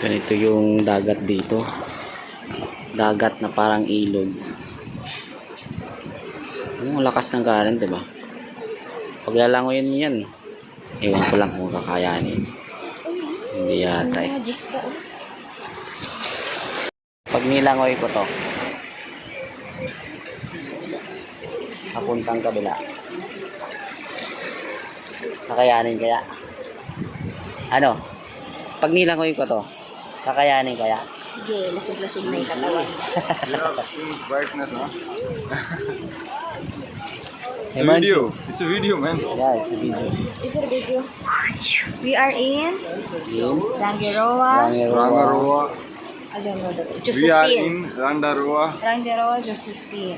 Ganito yung dagat dito. Dagat na parang ilog. Ang lakas ng current, diba? Pag lalangoyin yan, ewan ko lang kung kakayanin. Hindi yata eh. Pag nilangoy ko to, papuntang kabila, kakayanin kaya? Ano? Pag nilangoy ko to, kakayanin kaya? Sige, lasog-lasog na yung katawan. It's a video. It's a video, man. Yeah, it's a video. Is it a video? We are in Rangiroa. Rangaroa. I don't know the We are Josephine. in Randaroa. Rangiroa, Josephine.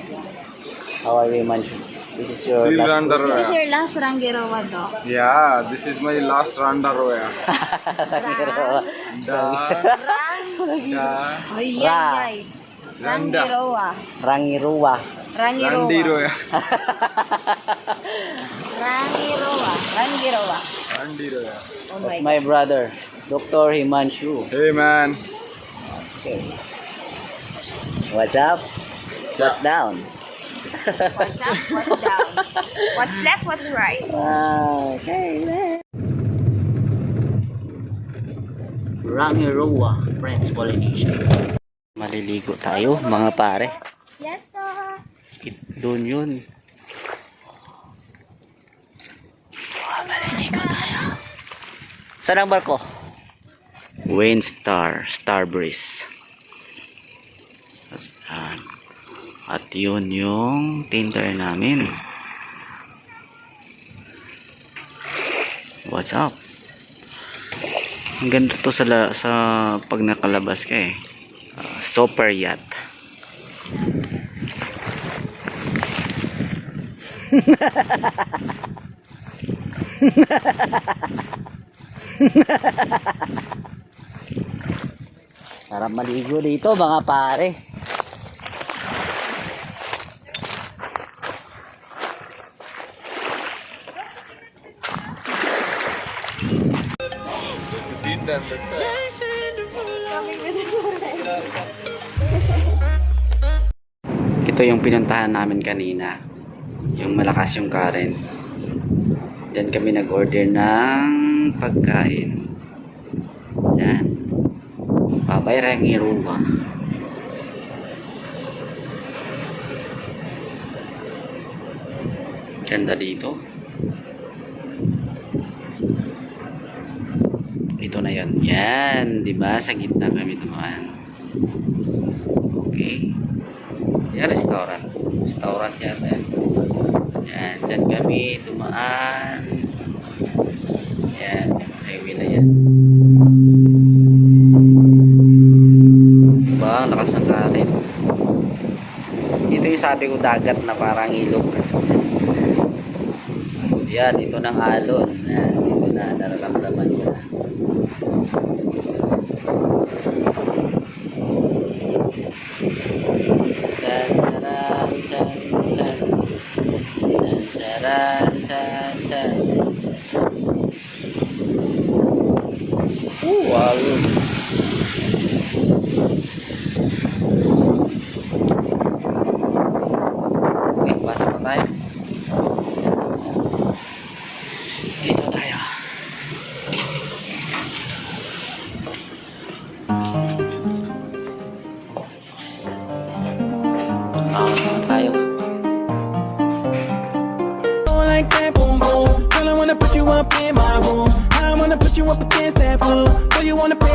How are you, Manchu? This is your Still last This is Randaroa. your last Rangiroa, Doc. Yeah, this is my last Randaroa. Da, da, Ay, Ra. ay, ay. Randa. Rangiroa. Rangiruwa. Rangiroa. Randiroa. Rangiroa. Rangiroa. Randiroa. Oh That's my my brother, Dr. Himanshu. Hey, man. Okay. What's up? What's down? What's up? What's down? What's left? What's right? Okay. Rangiroa, French Polynesia. Maliligo tayo, mga pare. Yes, po. Doon yun. Maliligo tayo. Saan ang barko? Windstar, Star Breeze. At yun yung tinter namin. What's up? Ang ganda to sa pag nakalabas ka eh. Super yacht. Sarap maligo dito mga pare. Ito yung pinuntahan namin kanina. Yung malakas yung current. Diyan kami nag-order ng pagkain. Yan. Papay Rangiroa. Ganda dito. Ito na yon. Yan, 'di ba? Sa gitna kami dumaan. Okay. Yan, restaurant. Restaurant yata yan. Yan, dyan kami dumaan. Yan, yung highway na yan. Diba? Lakas ng karet. Ito yung sabi ko, dagat na parang ilog. Yan, ito ng alon. Yan, ito na, nararamdaman ko na. Wow. Okay, pasok na tayo. Dito tayo. Tayo. Like that, boom boom. Girl, I wanna put you up in my room. I wanna put you up against that wall. Girl, you wanna pay